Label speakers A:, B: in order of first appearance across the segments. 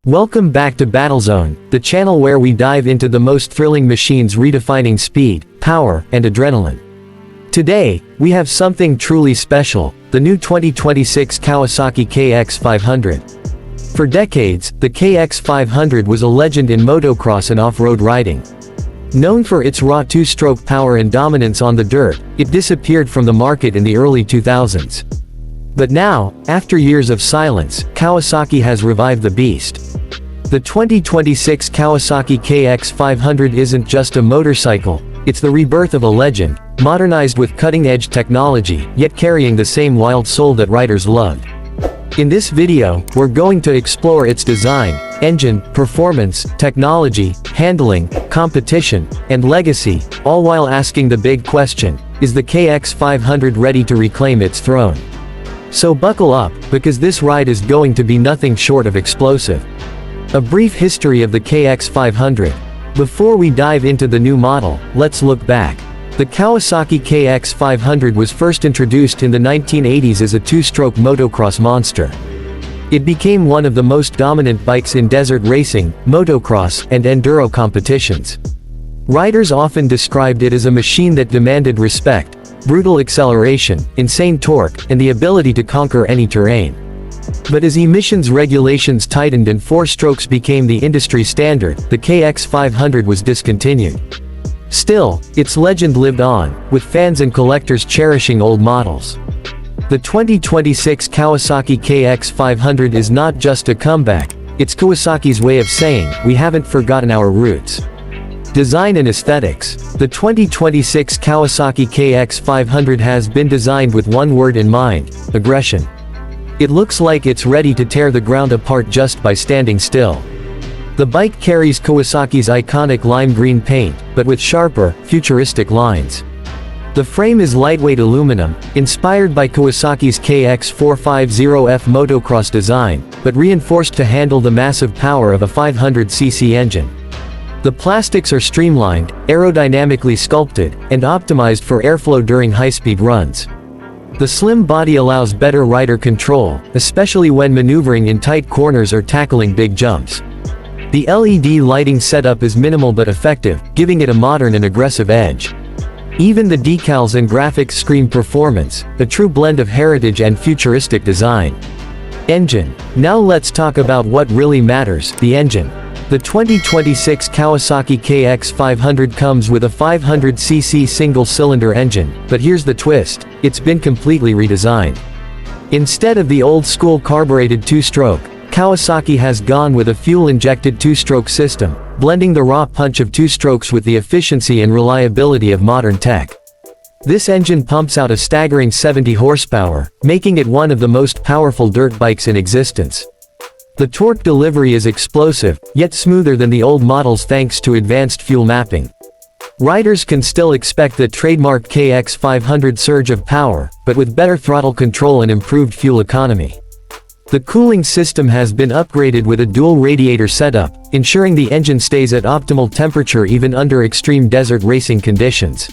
A: Welcome back to Battlezone, the channel where we dive into the most thrilling machines redefining speed, power, and adrenaline. Today, we have something truly special, the new 2026 Kawasaki KX 500. For decades, the KX 500 was a legend in motocross and off-road riding. Known for its raw two-stroke power and dominance on the dirt, it disappeared from the market in the early 2000s. But now, after years of silence, Kawasaki has revived the beast. The 2026 Kawasaki KX 500 isn't just a motorcycle, it's the rebirth of a legend, modernized with cutting-edge technology, yet carrying the same wild soul that riders loved. In this video, we're going to explore its design, engine, performance, technology, handling, competition, and legacy, all while asking the big question, is the KX 500 ready to reclaim its throne? So buckle up, because this ride is going to be nothing short of explosive. A brief history of the KX 500. Before we dive into the new model, let's look back. The Kawasaki KX 500 was first introduced in the 1980s as a two-stroke motocross monster. It became one of the most dominant bikes in desert racing, motocross, and enduro competitions. Riders often described it as a machine that demanded respect, brutal acceleration, insane torque, and the ability to conquer any terrain. But as emissions regulations tightened and four strokes became the industry standard, the KX 500 was discontinued. Still, its legend lived on, with fans and collectors cherishing old models. The 2026 Kawasaki KX 500 is not just a comeback, it's Kawasaki's way of saying, we haven't forgotten our roots. Design and aesthetics. The 2026 Kawasaki KX 500 has been designed with one word in mind: aggression. It looks like it's ready to tear the ground apart just by standing still. The bike carries Kawasaki's iconic lime green paint, but with sharper, futuristic lines. The frame is lightweight aluminum, inspired by Kawasaki's KX 450F motocross design, but reinforced to handle the massive power of a 500cc engine. The plastics are streamlined, aerodynamically sculpted, and optimized for airflow during high-speed runs. The slim body allows better rider control, especially when maneuvering in tight corners or tackling big jumps. The LED lighting setup is minimal but effective, giving it a modern and aggressive edge. Even the decals and graphics scream performance, a true blend of heritage and futuristic design. Engine. Now let's talk about what really matters, the engine. The 2026 Kawasaki KX 500 comes with a 500cc single-cylinder engine, but here's the twist, it's been completely redesigned. Instead of the old-school carbureted two-stroke, Kawasaki has gone with a fuel-injected two-stroke system, blending the raw punch of two strokes with the efficiency and reliability of modern tech. This engine pumps out a staggering 70 horsepower, making it one of the most powerful dirt bikes in existence. The torque delivery is explosive, yet smoother than the old models thanks to advanced fuel mapping. Riders can still expect the trademark KX 500 surge of power, but with better throttle control and improved fuel economy. The cooling system has been upgraded with a dual radiator setup, ensuring the engine stays at optimal temperature even under extreme desert racing conditions.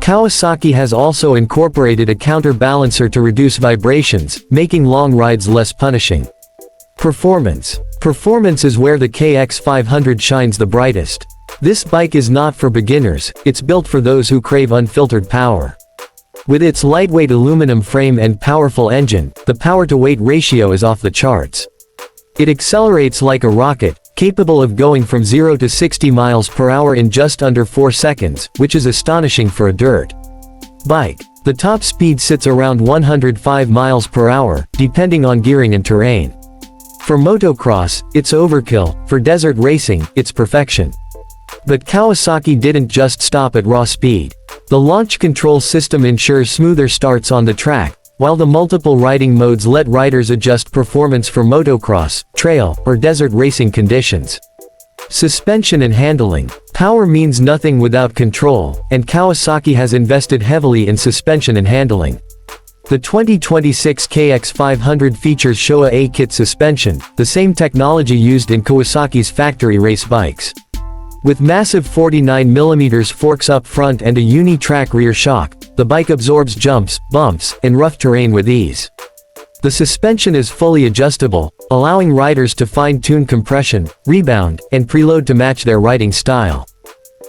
A: Kawasaki has also incorporated a counterbalancer to reduce vibrations, making long rides less punishing. Performance. Performance is where the KX 500 shines the brightest. This bike is not for beginners, it's built for those who crave unfiltered power. With its lightweight aluminum frame and powerful engine, the power-to-weight ratio is off the charts. It accelerates like a rocket, capable of going from 0 to 60 miles per hour in just under 4 seconds, which is astonishing for a dirt bike. The top speed sits around 105 miles per hour, depending on gearing and terrain. For motocross, it's overkill, for desert racing, it's perfection. But Kawasaki didn't just stop at raw speed. The launch control system ensures smoother starts on the track, while the multiple riding modes let riders adjust performance for motocross, trail, or desert racing conditions. Suspension and handling. Power means nothing without control, and Kawasaki has invested heavily in suspension and handling. The 2026 KX 500 features Showa A-kit suspension, the same technology used in Kawasaki's factory race bikes. With massive 49mm forks up front and a uni-track rear shock, the bike absorbs jumps, bumps, and rough terrain with ease. The suspension is fully adjustable, allowing riders to fine-tune compression, rebound, and preload to match their riding style.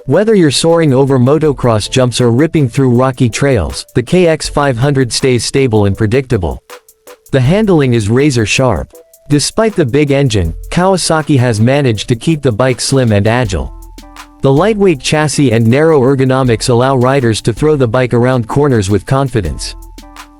A: Whether you're soaring over motocross jumps or ripping through rocky trails, the KX 500 stays stable and predictable. The handling is razor-sharp. Despite the big engine, Kawasaki has managed to keep the bike slim and agile. The lightweight chassis and narrow ergonomics allow riders to throw the bike around corners with confidence.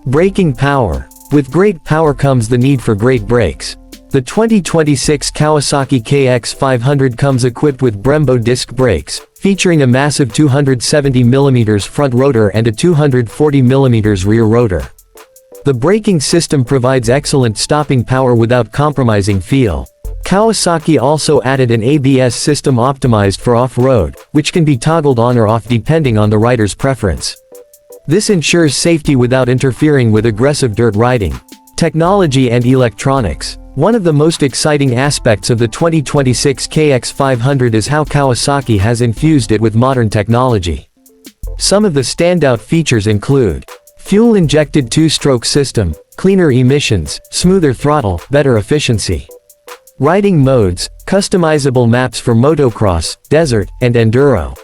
A: Braking power. With great power comes the need for great brakes. The 2026 Kawasaki KX 500 comes equipped with Brembo disc brakes, featuring a massive 270mm front rotor and a 240mm rear rotor. The braking system provides excellent stopping power without compromising feel. Kawasaki also added an ABS system optimized for off-road, which can be toggled on or off depending on the rider's preference. This ensures safety without interfering with aggressive dirt riding. Technology and electronics. One of the most exciting aspects of the 2026 KX 500 is how Kawasaki has infused it with modern technology. Some of the standout features include fuel-injected two-stroke system, cleaner emissions, smoother throttle, better efficiency. Riding modes, customizable maps for motocross, desert, and enduro.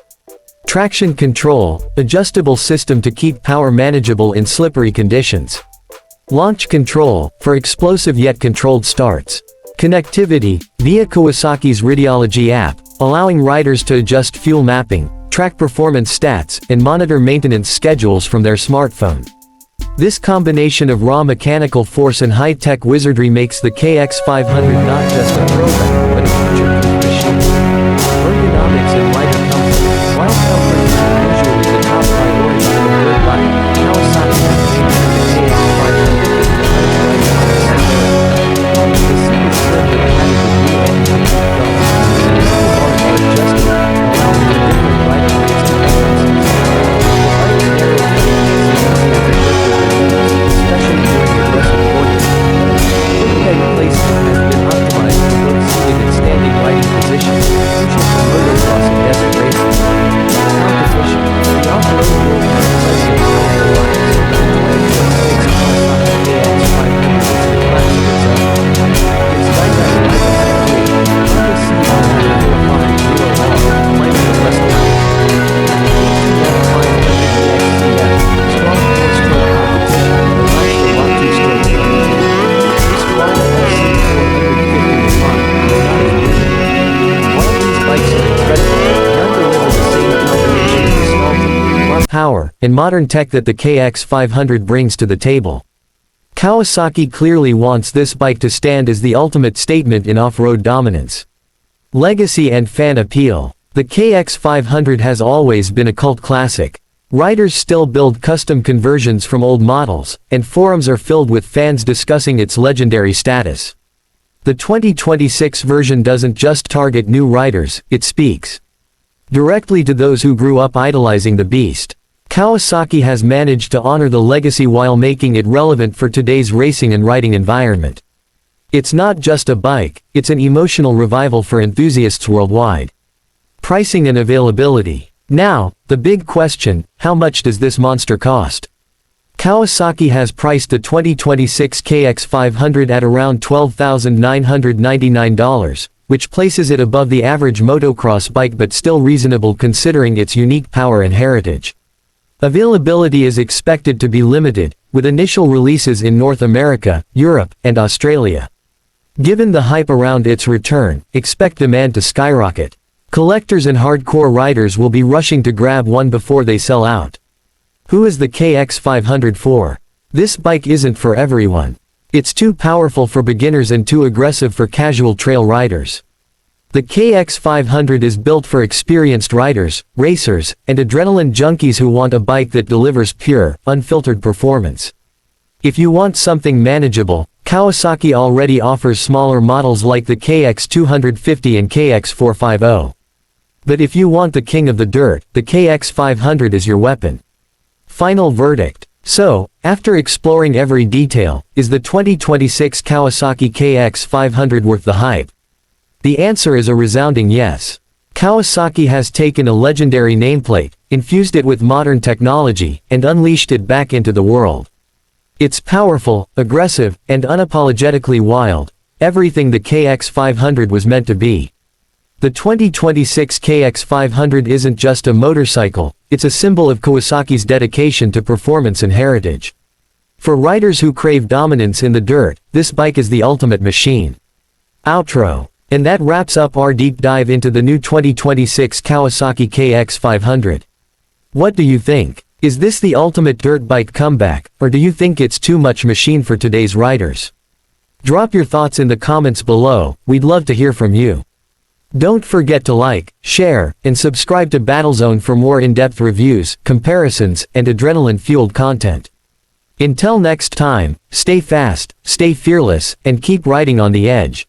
A: Traction control, adjustable system to keep power manageable in slippery conditions. Launch control, for explosive yet controlled starts. Connectivity, via Kawasaki's Radiology app, allowing riders to adjust fuel mapping, track performance stats, and monitor maintenance schedules from their smartphone. This combination of raw mechanical force and high-tech wizardry makes the KX 500 not just a throwback, but a future-proof machine. Ergonomics and rider comfort. While comfort is usually the top priority for the third bike, Kawasaki has made sure the KX 500 is the best rider on the center. The seat is trimmed and padded with new engine controls. The handlebars are adjustable, allowing for different rider weights and preferences. The bike's narrow trim makes it easier to grip with your knees, especially during aggressive cornering. Footpeg placement has been optimized for both seated and standing riding positions, crucial for motocross and desert racing. Competition. The off-road world has plenty of power to rise. The 2026 Kawasaki KX 500 is a class of its own. Its dynamic riding technique, on the seat on the 450R, might be the best one. Power, and modern tech that the KX 500 brings to the table. Kawasaki clearly wants this bike to stand as the ultimate statement in off-road dominance. Legacy and fan appeal. The KX 500 has always been a cult classic. Riders still build custom conversions from old models, and forums are filled with fans discussing its legendary status. The 2026 version doesn't just target new riders, it speaks directly to those who grew up idolizing the beast. Kawasaki has managed to honor the legacy while making it relevant for today's racing and riding environment. It's not just a bike, it's an emotional revival for enthusiasts worldwide. Pricing and availability. Now, the big question, how much does this monster cost? Kawasaki has priced the 2026 KX 500 at around $12,999, which places it above the average motocross bike but still reasonable considering its unique power and heritage. Availability is expected to be limited, with initial releases in North America, Europe, and Australia. Given the hype around its return, expect demand to skyrocket. Collectors and hardcore riders will be rushing to grab one before they sell out. Who is the KX 500 for? This bike isn't for everyone. It's too powerful for beginners and too aggressive for casual trail riders. The KX 500 is built for experienced riders, racers, and adrenaline junkies who want a bike that delivers pure, unfiltered performance. If you want something manageable, Kawasaki already offers smaller models like the KX 250 and KX 450. But if you want the king of the dirt, the KX 500 is your weapon. Final verdict. So, after exploring every detail, is the 2026 Kawasaki KX 500 worth the hype? The answer is a resounding yes. Kawasaki has taken a legendary nameplate, infused it with modern technology, and unleashed it back into the world. It's powerful, aggressive, and unapologetically wild, everything the KX500 was meant to be. The 2026 KX500 isn't just a motorcycle, it's a symbol of Kawasaki's dedication to performance and heritage. For riders who crave dominance in the dirt, this bike is the ultimate machine. Outro. And that wraps up our deep dive into the new 2026 Kawasaki KX500. What do you think? Is this the ultimate dirt bike comeback, or do you think it's too much machine for today's riders? Drop your thoughts in the comments below, we'd love to hear from you. Don't forget to like, share, and subscribe to Battlezone for more in-depth reviews, comparisons, and adrenaline-fueled content. Until next time, stay fast, stay fearless, and keep riding on the edge.